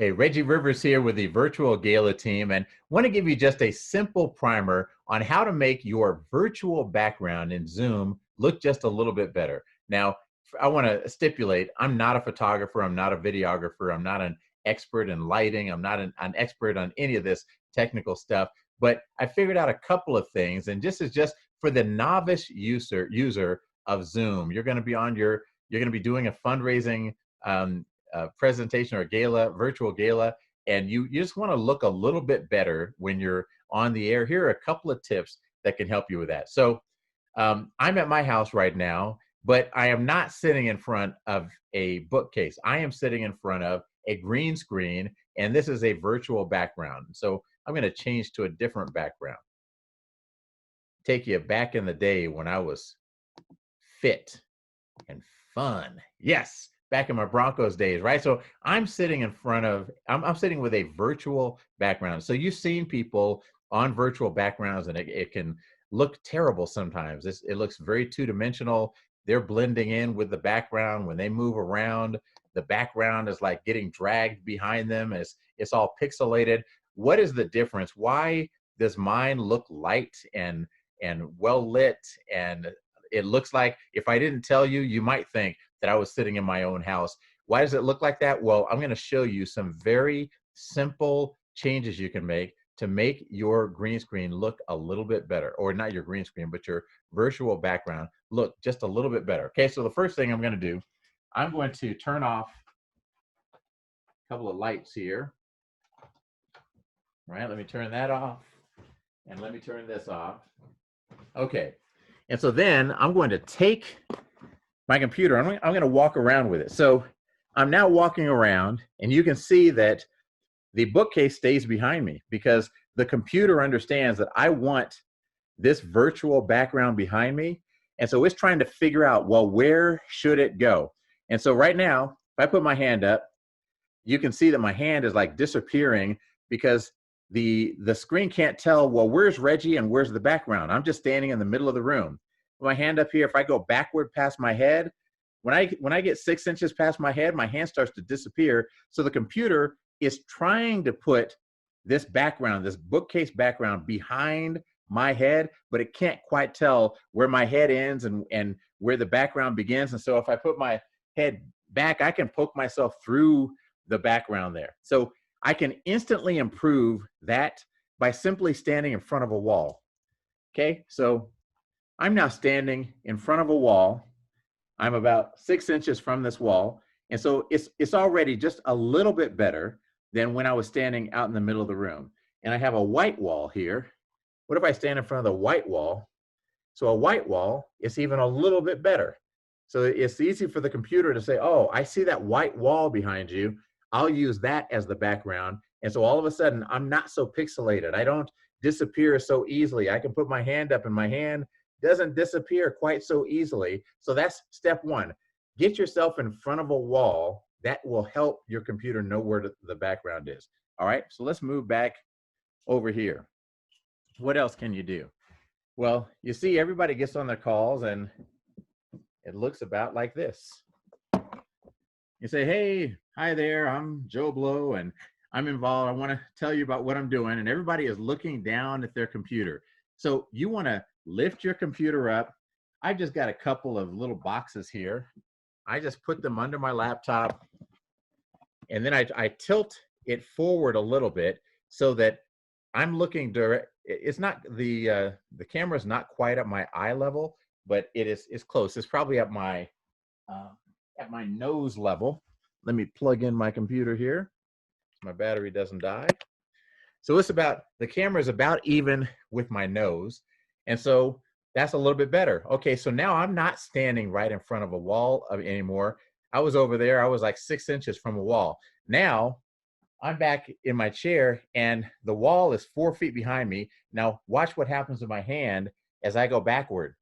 Hey, Reggie Rivers here with the Virtual Gala team, and want to give you just a simple primer on how to make your virtual background in Zoom look just a little bit better. Now, I want to stipulate, I'm not a photographer, I'm not a videographer, I'm not an expert in lighting, I'm not an expert on any of this technical stuff, but I figured out a couple of things, and this is just for the novice user of Zoom. You're going to be you're going to be doing a fundraising presentation or a gala, virtual gala, and you just want to look a little bit better when you're on the air. Here are a couple of tips that can help you with that. So I'm at my house right now, but I am not sitting in front of a bookcase. I am sitting in front of a green screen, and this is a virtual background. So I'm going to change to a different background. Take you back in the day when I was fit and fun. Yes, back in my Broncos days, right? So I'm sitting in front of, I'm sitting with a virtual background. So you've seen people on virtual backgrounds, and it can look terrible sometimes. It looks very two-dimensional. They're blending in with the background. When they move around, the background is like getting dragged behind them as it's all pixelated. What is the difference? Why does mine look light and well lit, and it looks like, if I didn't tell you, you might think that I was sitting in my own house? Why does it look like that? Well, I'm going to show you some very simple changes you can make to make your green screen look a little bit better, or not your green screen, but your virtual background look just a little bit better. Okay, so the first thing I'm going to do, I'm going to turn off a couple of lights here. All right, let me turn that off, and let me turn this off. Okay, and so then I'm going to take my computer, I'm going to walk around with it. So I'm now walking around, and you can see that the bookcase stays behind me because the computer understands that I want this virtual background behind me. And so it's trying to figure out, well, where should it go? And so right now, if I put my hand up, you can see that my hand is like disappearing because the screen can't tell, well, where's Reggie and where's the background? I'm just standing in the middle of the room. My hand up here, if I go backward past my head, when I get 6 inches past my head, my hand starts to disappear. So the computer is trying to put this background, this bookcase background, behind my head, but it can't quite tell where my head ends and where the background begins. And so if I put my head back, I can poke myself through the background there. So I can instantly improve that by simply standing in front of a wall. Okay, so I'm now standing in front of a wall. I'm about 6 inches from this wall. And so it's already just a little bit better than when I was standing out in the middle of the room. And I have a white wall here. What if I stand in front of the white wall? So a white wall is even a little bit better. So it's easy for the computer to say, oh, I see that white wall behind you. I'll use that as the background. And so all of a sudden, I'm not so pixelated. I don't disappear so easily. I can put my hand up, and my hand doesn't disappear quite so easily. So that's step one. Get yourself in front of a wall. That will help your computer know where the background is. All right, so let's move back over here. What else can you do? Well, you see everybody gets on their calls, and it looks about like this. You say, hey, hi there, I'm Joe Blow, and I'm involved. I want to tell you about what I'm doing. And everybody is looking down at their computer. So you want to lift your computer up. I've just got a couple of little boxes here. I just put them under my laptop, and then I tilt it forward a little bit so that I'm looking direct. It's not, the camera's not quite at my eye level, but it's close. It's probably at my nose level. Let me plug in my computer here so my battery doesn't die. So the camera is about even with my nose. And so that's a little bit better. Okay, so now I'm not standing right in front of a wall anymore. I was over there, I was like 6 inches from a wall. Now I'm back in my chair, and the wall is 4 feet behind me. Now watch what happens to my hand as I go backward.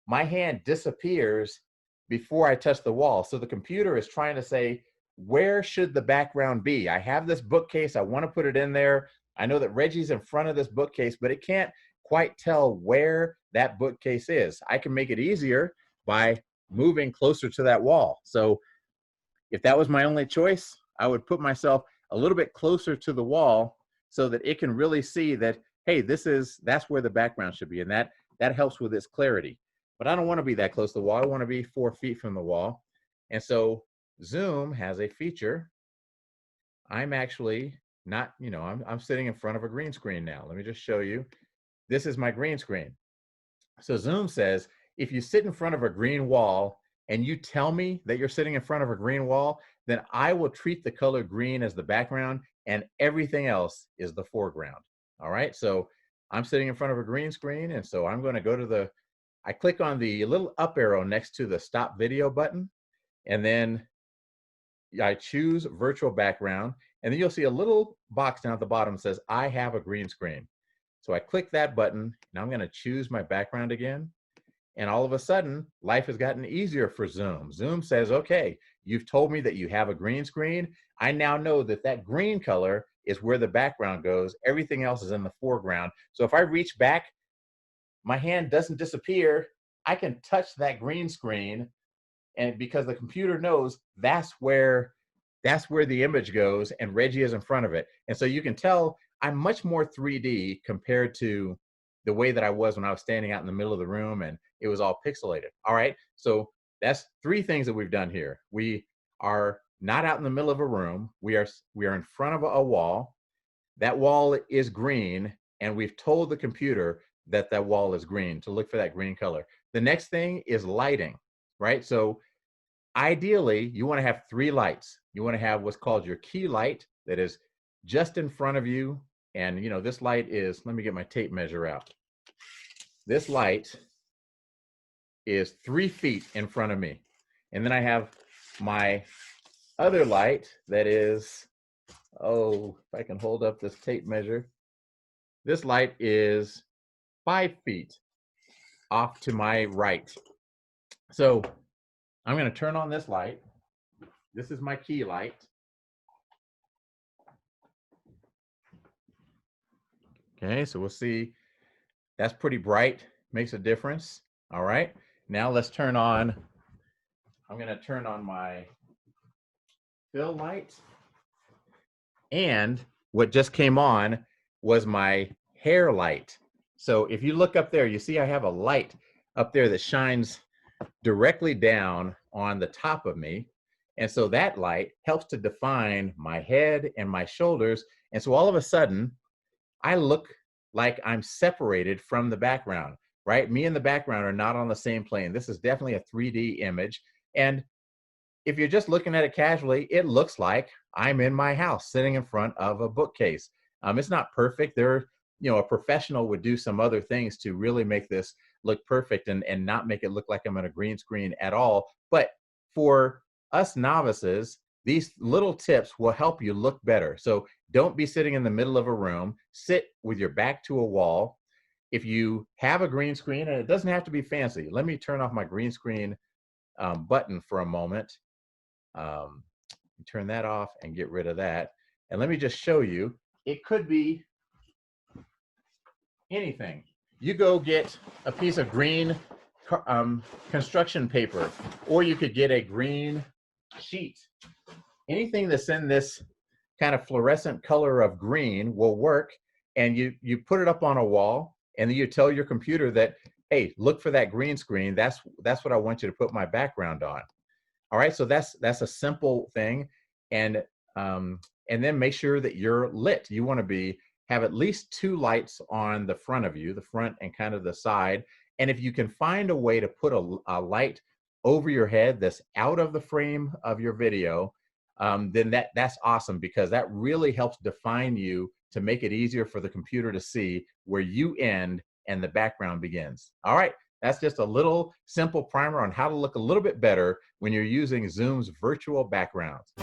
My hand disappears before I touch the wall. So the computer is trying to say, where should the background be? I have this bookcase, I want to put it in there. I know that Reggie's in front of this bookcase, but it can't quite tell where that bookcase is. I can make it easier by moving closer to that wall. So if that was my only choice, I would put myself a little bit closer to the wall so that it can really see that, hey, that's where the background should be. And that helps with its clarity. But I don't want to be that close to the wall. I want to be 4 feet from the wall. And so Zoom has a feature. I'm actually not, I'm sitting in front of a green screen now. Let me just show you. This is my green screen. So Zoom says, if you sit in front of a green wall and you tell me that you're sitting in front of a green wall, then I will treat the color green as the background and everything else is the foreground. All right, so I'm sitting in front of a green screen, and so I'm going to go to I click on the little up arrow next to the stop video button, and then I choose virtual background, and then you'll see a little box down at the bottom that says I have a green screen. So I click that button, and I'm going to choose my background again. And all of a sudden, life has gotten easier for Zoom. Zoom says, okay, you've told me that you have a green screen. I now know that that green color is where the background goes. Everything else is in the foreground. So if I reach back, my hand doesn't disappear. I can touch that green screen, and because the computer knows that's where the image goes, and Reggie is in front of it. And so you can tell I'm much more 3D compared to the way that I was when I was standing out in the middle of the room and it was all pixelated. All right, so that's 3 things that we've done here. We are not out in the middle of a room. We are in front of a wall. That wall is green, and we've told the computer that that wall is green, to look for that green color. The next thing is lighting, right? So ideally, you want to have 3 lights. You want to have what's called your key light that is just in front of you. And this light is, let me get my tape measure out. This light is 3 feet in front of me. And then I have my other light that is, if I can hold up this tape measure. This light is 5 feet off to my right. So I'm going to turn on this light. This is my key light. Okay, so we'll see. That's pretty bright, makes a difference. All right, now let's turn on, I'm going to turn on my fill light. And what just came on was my hair light. So if you look up there, you see I have a light up there that shines directly down on the top of me. And so that light helps to define my head and my shoulders. And so all of a sudden, I look like I'm separated from the background, right? Me and the background are not on the same plane. This is definitely a 3D image. And if you're just looking at it casually, it looks like I'm in my house sitting in front of a bookcase. It's not perfect. A professional would do some other things to really make this look perfect and not make it look like I'm on a green screen at all. But for us novices, these little tips will help you look better. So don't be sitting in the middle of a room. Sit with your back to a wall. If you have a green screen, and it doesn't have to be fancy. Let me turn off my green screen button for a moment. Turn that off and get rid of that. And let me just show you, it could be anything. You go get a piece of green construction paper, or you could get a green sheet. Anything that's in this kind of fluorescent color of green will work, and you put it up on a wall, and then you tell your computer that, hey, look for that green screen. That's what I want you to put my background on. All right, so that's a simple thing, and then make sure that you're lit. You want to have at least 2 lights on the front of you, the front and kind of the side. And if you can find a way to put a light over your head that's out of the frame of your video, then that's awesome, because that really helps define you to make it easier for the computer to see where you end and the background begins. All right. That's just a little simple primer on how to look a little bit better when you're using Zoom's virtual backgrounds.